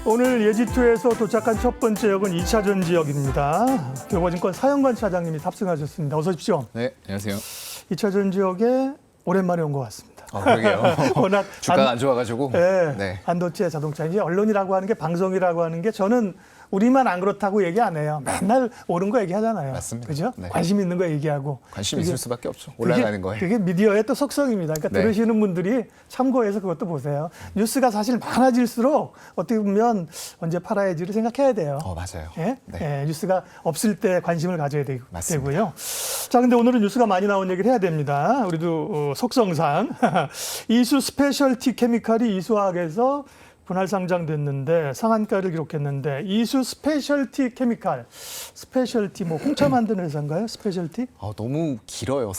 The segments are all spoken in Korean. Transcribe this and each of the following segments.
오늘 예지2에서 도착한 첫 번째 역은 2차전 지역입니다. 교과증권 사영관 차장님이 탑승하셨습니다. 어서 오십시오. 네, 안녕하세요. 2차전 지역에 오랜만에 온 것 같습니다. 그러게요. 워낙 주가가 안 좋아가지고. 네, 네. 반도체, 자동차, 이제 언론이라고 하는 게 방송이라고 하는 게 저는 우리만 안 그렇다고 얘기 안 해요. 맨날 옳은 거 얘기하잖아요. 맞습니다. 그죠? 네. 관심 있는 거 얘기하고. 관심 있을 수밖에 없죠. 올라가는 거에. 그게 미디어의 또 속성입니다. 그러니까 네. 들으시는 분들이 참고해서 그것도 보세요. 뉴스가 사실 많아질수록 어떻게 보면 언제 팔아야지를 생각해야 돼요. 맞아요. 예? 네. 예, 뉴스가 없을 때 관심을 가져야 맞습니다. 되고요. 자, 근데 오늘은 뉴스가 많이 나온 얘기를 해야 됩니다. 우리도 속성상 이수 스페셜티 케미칼이 이수화학에서 분할 상장됐는데 상한가를 기록했는데 이수 스페셜티 케미칼, 스페셜티 뭐 홍차 만드는 회사인가요? 스페셜티? 너무 길어요,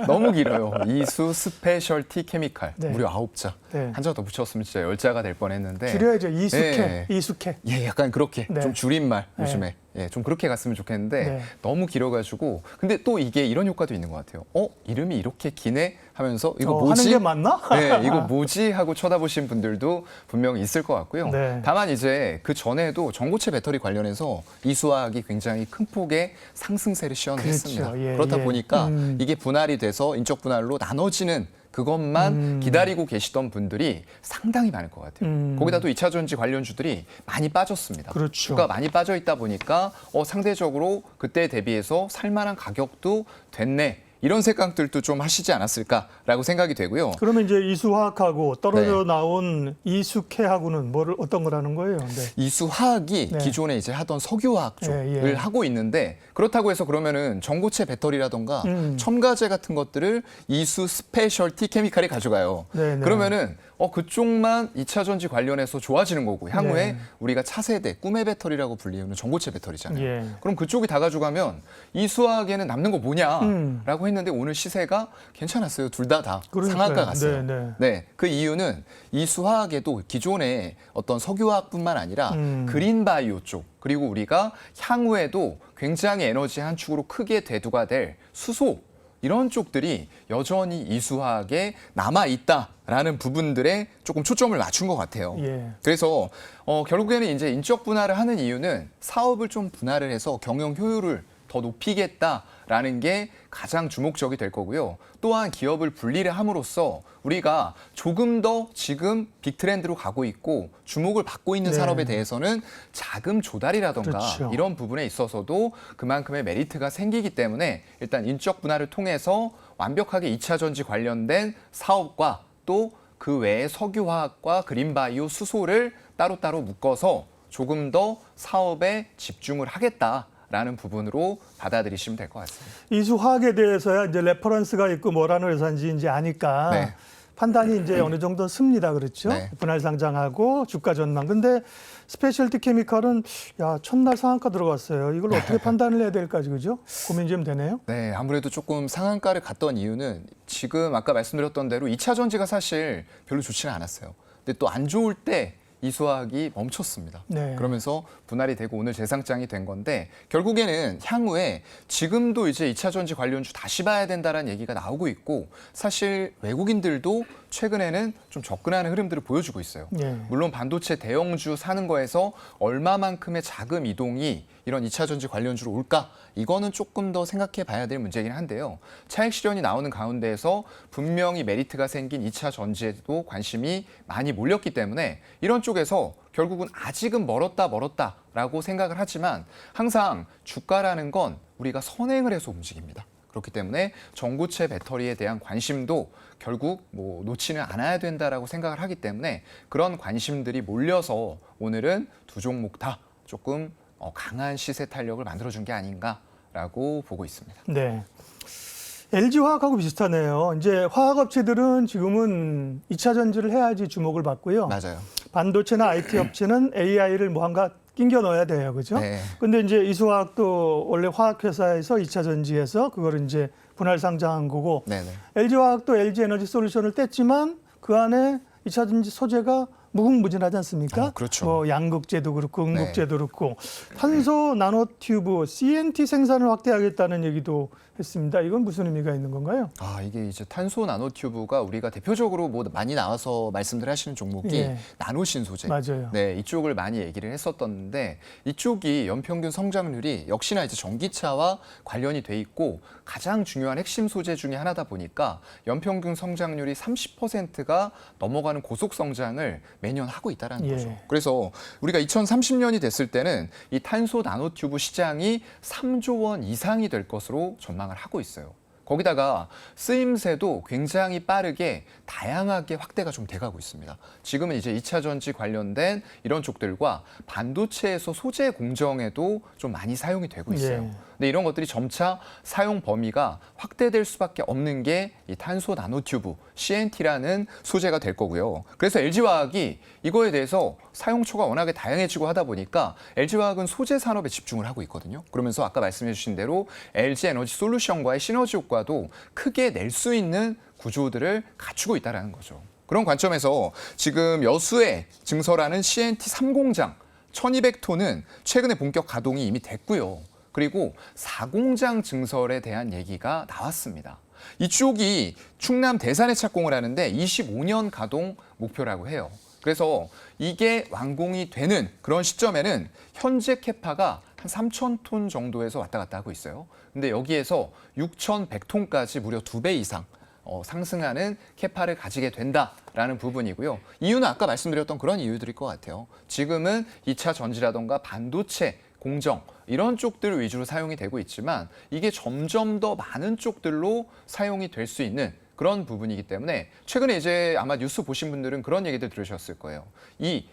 너무 길어요. 이수 스페셜티 케미칼. 네. 무려 9자. 네. 한자 더 붙였으면 진짜 10자가 될 뻔했는데. 줄여야죠. 이수케, 네. 이수케. 예, 약간 그렇게 네. 좀 줄임말 네. 요즘에. 예, 좀 그렇게 갔으면 좋겠는데 네. 너무 길어가지고 근데 또 이게 이런 효과도 있는 것 같아요. 이름이 이렇게 기네 하면서 이거 뭐지? 하는 게 맞나? 네, 이거 뭐지 하고 쳐다보신 분들도 분명히 있을 것 같고요. 네. 다만 이제 그 전에도 전고체 배터리 관련해서 이수화학이 굉장히 큰 폭의 상승세를 시현했습니다. 그렇죠. 예, 그렇다 예. 보니까 이게 분할이 돼서 인적 분할로 나눠지는 그것만 기다리고 계시던 분들이 상당히 많을 것 같아요. 거기다 또 2차 전지 관련주들이 많이 빠졌습니다. 그렇죠. 주가 많이 빠져 있다 보니까 상대적으로 그때 대비해서 살만한 가격도 됐네. 이런 생각들도 좀 하시지 않았을까라고 생각이 되고요. 그러면 이제 이수화학하고 떨어져 네. 나온 이수케하고는 어떤 거라는 거예요? 네. 이수화학이 네. 기존에 이제 하던 석유화학 쪽을 예, 예. 하고 있는데 그렇다고 해서 그러면은 전고체 배터리라던가 첨가제 같은 것들을 이수 스페셜티 케미칼이 가져가요. 네, 네. 그러면은 그쪽만 2차 전지 관련해서 좋아지는 거고 향후에 네. 우리가 차세대 꿈의 배터리라고 불리우는 전고체 배터리잖아요. 예. 그럼 그쪽이 다 가져가면 이수화학에는 남는 거 뭐냐라고 했는데 오늘 시세가 괜찮았어요. 둘 다 그러니까요. 상한가 갔어요. 네, 네, 그 이유는 이수화학에도 기존에 어떤 석유화학뿐만 아니라 그린바이오 쪽 그리고 우리가 향후에도 굉장히 에너지 한 축으로 크게 대두가 될 수소 이런 쪽들이 여전히 이수화학에 남아있다라는 부분들에 조금 초점을 맞춘 것 같아요. 예. 그래서 결국에는 이제 인적 분할을 하는 이유는 사업을 좀 분할을 해서 경영 효율을 더 높이겠다라는 게 가장 주목적이 될 거고요. 또한 기업을 분리를 함으로써 우리가 조금 더 지금 빅트렌드로 가고 있고 주목을 받고 있는 네. 산업에 대해서는 자금 조달이라던가 그렇죠. 이런 부분에 있어서도 그만큼의 메리트가 생기기 때문에 일단 인적 분할을 통해서 완벽하게 2차 전지 관련된 사업과 또 그 외에 석유화학과 그린바이오 수소를 따로따로 묶어서 조금 더 사업에 집중을 하겠다라는 부분으로 받아들이시면 될 것 같습니다. 이수화학에 대해서야 이제 레퍼런스가 있고 뭐라는 회사인지 이제 아니까 네. 판단이 이제 어느 정도 씁니다. 그렇죠? 네. 분할 상장하고 주가 전망. 근데 스페셜티 케미칼은 첫날 상한가 들어갔어요. 이걸 어떻게 판단을 해야 될까지 그죠? 고민 좀 되네요. 네, 아무래도 조금 상한가를 갔던 이유는 지금 아까 말씀드렸던 대로 2차 전지가 사실 별로 좋지는 않았어요. 근데 또 안 좋을 때 이수화학이 멈췄습니다. 네. 그러면서 분할이 되고 오늘 재상장이 된 건데 결국에는 향후에 지금도 이제 2차 전지 관련주 다시 봐야 된다라는 얘기가 나오고 있고 사실 외국인들도 최근에는 좀 접근하는 흐름들을 보여주고 있어요. 예. 물론 반도체 대형주 사는 거에서 얼마만큼의 자금 이동이 이런 2차 전지 관련주로 올까? 이거는 조금 더 생각해 봐야 될 문제긴 한데요. 차익 실현이 나오는 가운데에서 분명히 메리트가 생긴 2차 전지에도 관심이 많이 몰렸기 때문에 이런 쪽에서 결국은 아직은 멀었다라고 생각을 하지만 항상 주가라는 건 우리가 선행을 해서 움직입니다. 그렇기 때문에 전고체 배터리에 대한 관심도 결국 놓지는 않아야 된다라고 생각을 하기 때문에 그런 관심들이 몰려서 오늘은 두 종목 다 조금 강한 시세 탄력을 만들어준 게 아닌가라고 보고 있습니다. 네. LG화학하고 비슷하네요. 이제 화학업체들은 지금은 2차 전지를 해야지 주목을 받고요. 맞아요. 반도체나 IT 업체는 AI를 뭔가 끼겨 넣어야 돼요. 그죠? 네. 근데 이제 이수화학도 원래 화학회사에서 2차 전지에서 그걸 이제 분할 상장한 거고 네네. LG화학도 LG에너지 솔루션을 뗐지만 그 안에 2차 전지 소재가 무궁무진하지 않습니까? 그렇죠. 뭐 양극재도 그렇고 음극재도 그렇고 탄소 나노튜브 CNT 생산을 확대하겠다는 얘기도 했습니다. 이건 무슨 의미가 있는 건가요? 이게 이제 탄소 나노튜브가 우리가 대표적으로 뭐 많이 나와서 말씀들 하시는 종목이 예. 나노신 소재. 맞아요. 네, 이쪽을 많이 얘기를 했었던데 이쪽이 연평균 성장률이 역시나 이제 전기차와 관련이 돼 있고 가장 중요한 핵심 소재 중에 하나다 보니까 연평균 성장률이 30%가 넘어가는 고속 성장을 매년 하고 있다라는 예. 거죠. 그래서 우리가 2030년이 됐을 때는 이 탄소 나노튜브 시장이 3조 원 이상이 될 것으로 전망을 하고 있어요. 거기다가 쓰임새도 굉장히 빠르게 다양하게 확대가 좀 돼가고 있습니다. 지금은 이제 2차 전지 관련된 이런 쪽들과 반도체에서 소재 공정에도 좀 많이 사용이 되고 있어요. 예. 근데 이런 것들이 점차 사용 범위가 확대될 수밖에 없는 게 이 탄소 나노튜브 CNT라는 소재가 될 거고요. 그래서 LG화학이 이거에 대해서 사용처가 워낙에 다양해지고 하다 보니까 LG화학은 소재 산업에 집중을 하고 있거든요. 그러면서 아까 말씀해 주신 대로 LG에너지솔루션과의 시너지 효과도 크게 낼 수 있는 구조들을 갖추고 있다는 거죠. 그런 관점에서 지금 여수에 증설하는 CNT 3공장 1200톤은 최근에 본격 가동이 이미 됐고요. 그리고 4공장 증설에 대한 얘기가 나왔습니다. 이쪽이 충남 대산에 착공을 하는데 25년 가동 목표라고 해요. 그래서 이게 완공이 되는 그런 시점에는 현재 캐파가 한 3,000톤 정도에서 왔다 갔다 하고 있어요. 근데 여기에서 6,100톤까지 무려 2배 이상 상승하는 캐파를 가지게 된다라는 부분이고요. 이유는 아까 말씀드렸던 그런 이유들일 것 같아요. 지금은 2차 전지라던가 반도체, 공정 이런 쪽들 위주로 사용이 되고 있지만 이게 점점 더 많은 쪽들로 사용이 될 수 있는 그런 부분이기 때문에 최근에 이제 아마 뉴스 보신 분들은 그런 얘기들 들으셨을 거예요. 이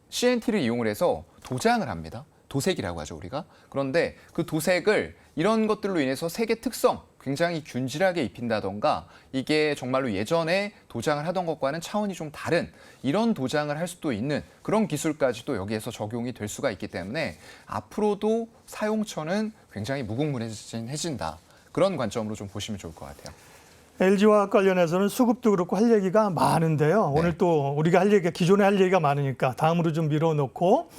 CNT를 이용을 해서 도장을 합니다. 도색이라고 하죠, 우리가. 그런데 그 도색을 이런 것들로 인해서 색의 특성 굉장히 균질하게 입힌다던가 이게 정말로 예전에 도장을 하던 것과는 차원이 좀 다른 이런 도장을 할 수도 있는 그런 기술까지도 여기에서 적용이 될 수가 있기 때문에 앞으로도 사용처는 굉장히 무궁무진해진다. 그런 관점으로 좀 보시면 좋을 것 같아요. LG화학 관련해서는 수급도 그렇고 할 얘기가 많은데요. 네. 오늘 또 우리가 할 얘기가 기존에 할 얘기가 많으니까 다음으로 좀 밀어놓고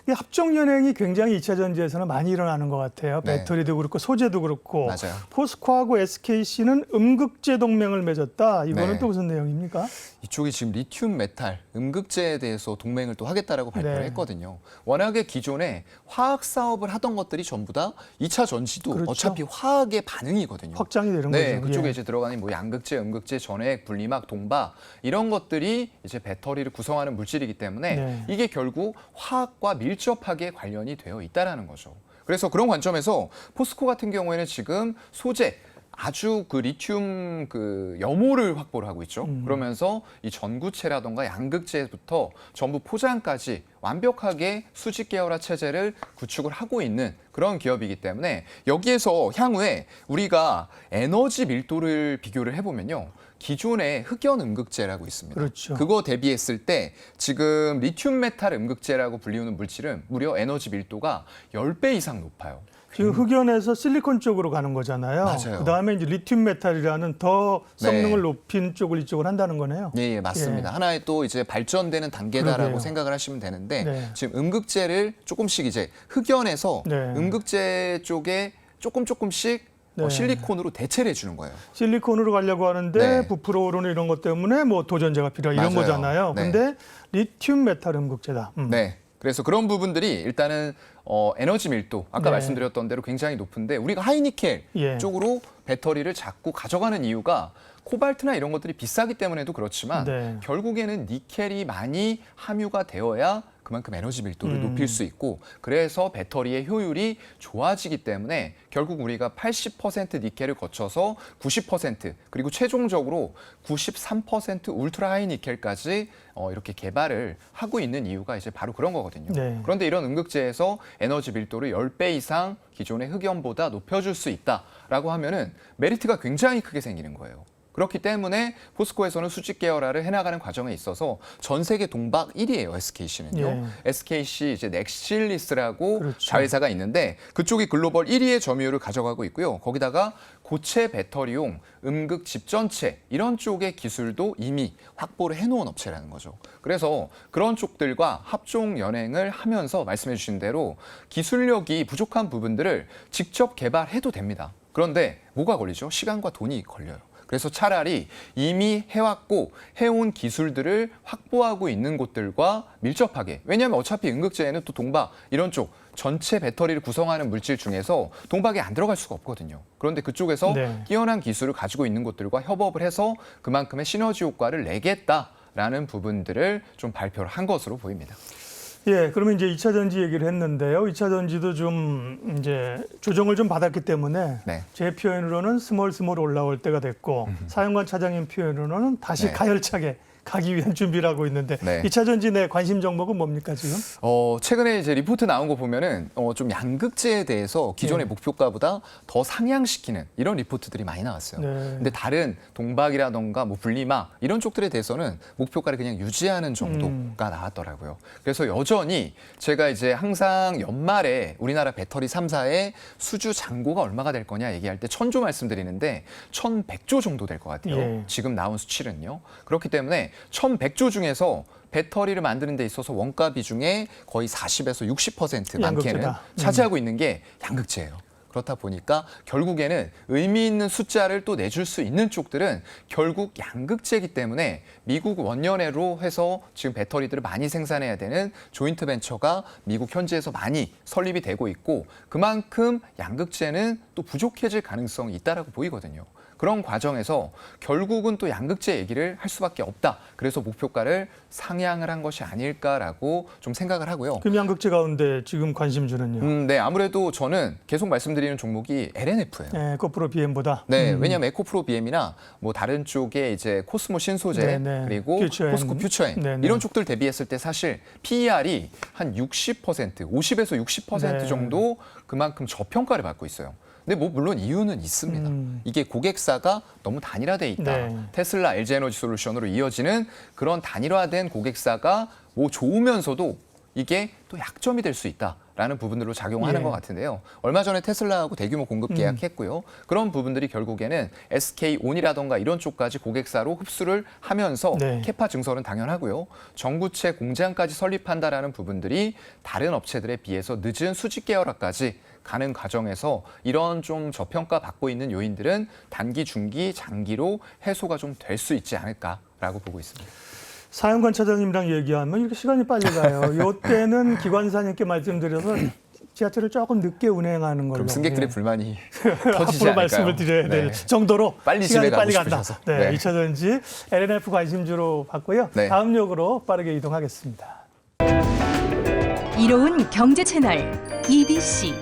이 합종 연행이 굉장히 2차 전지에서는 많이 일어나는 것 같아요. 네. 배터리도 그렇고 소재도 그렇고. 맞아요. 포스코하고 SKC는 음극재 동맹을 맺었다. 이거는 네. 또 무슨 내용입니까? 이쪽이 지금 리튬 메탈, 음극재에 대해서 동맹을 또 하겠다라고 발표를 네. 했거든요. 워낙에 기존에 화학 사업을 하던 것들이 전부 다 2차 전지도 그렇죠. 어차피 화학의 반응이거든요. 확장이 되는 네, 거죠. 그쪽에 예. 이제 들어가는 뭐 양극재, 음극재, 전해액, 분리막, 동바 이런 것들이 이제 배터리를 구성하는 물질이기 때문에 네. 이게 결국 화학과 밀접하게 관련이 되어 있다라는 거죠. 그래서 그런 관점에서 포스코 같은 경우에는 지금 소재 아주 그 리튬 그 염호를 확보를 하고 있죠. 그러면서 이 전구체라던가 양극재부터 전부 포장까지 완벽하게 수직 계열화 체제를 구축을 하고 있는 그런 기업이기 때문에 여기에서 향후에 우리가 에너지 밀도를 비교를 해보면요. 기존의 흑연 음극재라고 있습니다. 그렇죠. 그거 대비했을 때 지금 리튬 메탈 음극재라고 불리우는 물질은 무려 에너지 밀도가 10배 이상 높아요. 지금 흑연에서 실리콘 쪽으로 가는 거잖아요. 맞아요. 그다음에 이제 리튬 메탈이라는 더 성능을 네. 높인 쪽을 이쪽을 한다는 거네요. 예, 맞습니다. 하나의 또 이제 발전되는 단계다라고 그러게요. 생각을 하시면 되는데 네. 지금 음극재를 조금씩 이제 흑연에서 네. 음극재 쪽에 조금씩 네. 실리콘으로 대체를 해주는 거예요. 실리콘으로 가려고 하는데 네. 부풀어 오르는 이런 것 때문에 뭐 도전제가 필요하다 이런 맞아요. 거잖아요. 네. 근데 리튬 메탈 음극재다. 네. 그래서 그런 부분들이 일단은 에너지 밀도 아까 네. 말씀드렸던 대로 굉장히 높은데 우리가 하이니켈 예. 쪽으로 배터리를 자꾸 가져가는 이유가 코발트나 이런 것들이 비싸기 때문에도 그렇지만 네. 결국에는 니켈이 많이 함유가 되어야 그만큼 에너지 밀도를 높일 수 있고 그래서 배터리의 효율이 좋아지기 때문에 결국 우리가 80% 니켈을 거쳐서 90% 그리고 최종적으로 93% 울트라 하이 니켈까지 이렇게 개발을 하고 있는 이유가 이제 바로 그런 거거든요. 네. 그런데 이런 음극재에서 에너지 밀도를 10배 이상 기존의 흑연보다 높여줄 수 있다라고 하면은 메리트가 굉장히 크게 생기는 거예요. 그렇기 때문에 포스코에서는 수직 계열화를 해나가는 과정에 있어서 전 세계 동박 1위예요. SKC는요. 예. SKC 이제 넥실리스라고 그렇죠. 자회사가 있는데 그쪽이 글로벌 1위의 점유율을 가져가고 있고요. 거기다가 고체 배터리용 음극 집전체 이런 쪽의 기술도 이미 확보를 해놓은 업체라는 거죠. 그래서 그런 쪽들과 합종 연행을 하면서 말씀해 주신 대로 기술력이 부족한 부분들을 직접 개발해도 됩니다. 그런데 뭐가 걸리죠? 시간과 돈이 걸려요. 그래서 차라리 이미 해왔고 해온 기술들을 확보하고 있는 곳들과 밀접하게. 왜냐하면 어차피 음극재에는 또 동박 이런 쪽 전체 배터리를 구성하는 물질 중에서 동박이 안 들어갈 수가 없거든요. 그런데 그쪽에서 네. 뛰어난 기술을 가지고 있는 곳들과 협업을 해서 그만큼의 시너지 효과를 내겠다라는 부분들을 좀 발표를 한 것으로 보입니다. 예, 그러면 이제 2차 전지 얘기를 했는데요. 2차 전지도 좀 이제 조정을 좀 받았기 때문에 네. 제 표현으로는 스몰 올라올 때가 됐고 사용관 차장님 표현으로는 다시 네. 가열차게 가기 위한 준비를 하고 있는데 네. 2차 전지 내 관심 종목은 뭡니까 지금? 최근에 이제 리포트 나온 거 보면은 좀 양극재에 대해서 기존의 네. 목표가보다 더 상향시키는 이런 리포트들이 많이 나왔어요. 네. 근데 다른 동박이라던가 뭐 분리막 이런 쪽들에 대해서는 목표가를 그냥 유지하는 정도가 나왔더라고요. 그래서 여전히 제가 이제 항상 연말에 우리나라 배터리 3사의 수주 잔고가 얼마가 될 거냐 얘기할 때 1,000조 말씀드리는데 1,100조 정도 될 것 같아요. 예. 지금 나온 수치는요. 그렇기 때문에 1,100조 중에서 배터리를 만드는 데 있어서 원가 비중에 거의 40에서 60% 많게는 양극재다. 차지하고 있는 게 양극재예요. 그렇다 보니까 결국에는 의미 있는 숫자를 또 내줄 수 있는 쪽들은 결국 양극재이기 때문에 미국 원년회로 해서 지금 배터리들을 많이 생산해야 되는 조인트 벤처가 미국 현지에서 많이 설립이 되고 있고 그만큼 양극재는 또 부족해질 가능성이 있다라고 보이거든요. 그런 과정에서 결국은 또 양극재 얘기를 할 수밖에 없다. 그래서 목표가를 상향을 한 것이 아닐까라고 좀 생각을 하고요. 그럼 양극재 가운데 지금 관심주는요? 네, 아무래도 저는 계속 말씀드리는 종목이 LNF예요. 네, 코프로 BM보다. 네, 왜냐하면 에코프로 BM이나 뭐 다른 쪽에 이제 코스모 신소재 네네. 그리고 퓨처엠. 포스코 퓨처엠 네네. 이런 쪽들 대비했을 때 사실 PER이 한 60%, 50에서 60% 네. 정도 그만큼 저평가를 받고 있어요. 근데 뭐 물론 이유는 있습니다. 이게 고객사가 너무 단일화돼 있다. 네. 테슬라, LG에너지솔루션으로 이어지는 그런 단일화된 고객사가 뭐 좋으면서도 이게 또 약점이 될 수 있다라는 부분들로 작용하는 예. 것 같은데요. 얼마 전에 테슬라하고 대규모 공급 계약했고요. 그런 부분들이 결국에는 SK온이라던가 이런 쪽까지 고객사로 흡수를 하면서 네. 캐파 증설은 당연하고요. 전구체 공장까지 설립한다라는 부분들이 다른 업체들에 비해서 늦은 수직 계열화까지 가는 과정에서 이런 좀 저평가 받고 있는 요인들은 단기, 중기, 장기로 해소가 좀 될 수 있지 않을까라고 보고 있습니다. 사용관 차장님이랑 얘기하면 이렇게 시간이 빨리 가요. 이때는 기관사님께 말씀드려서 지하철을 조금 늦게 운행하는 걸로. 그럼 승객들의 예. 불만이 터지지 앞으로 않을까요? 말씀을 드려야 될 정도로 빨리 시간이 집에 가고 빨리 간다. 싶으셔서. 네, 네. 2차 전지 LNF 관심주로 봤고요. 네. 다음 역으로 빠르게 이동하겠습니다. 이로운 경제 채널 EBC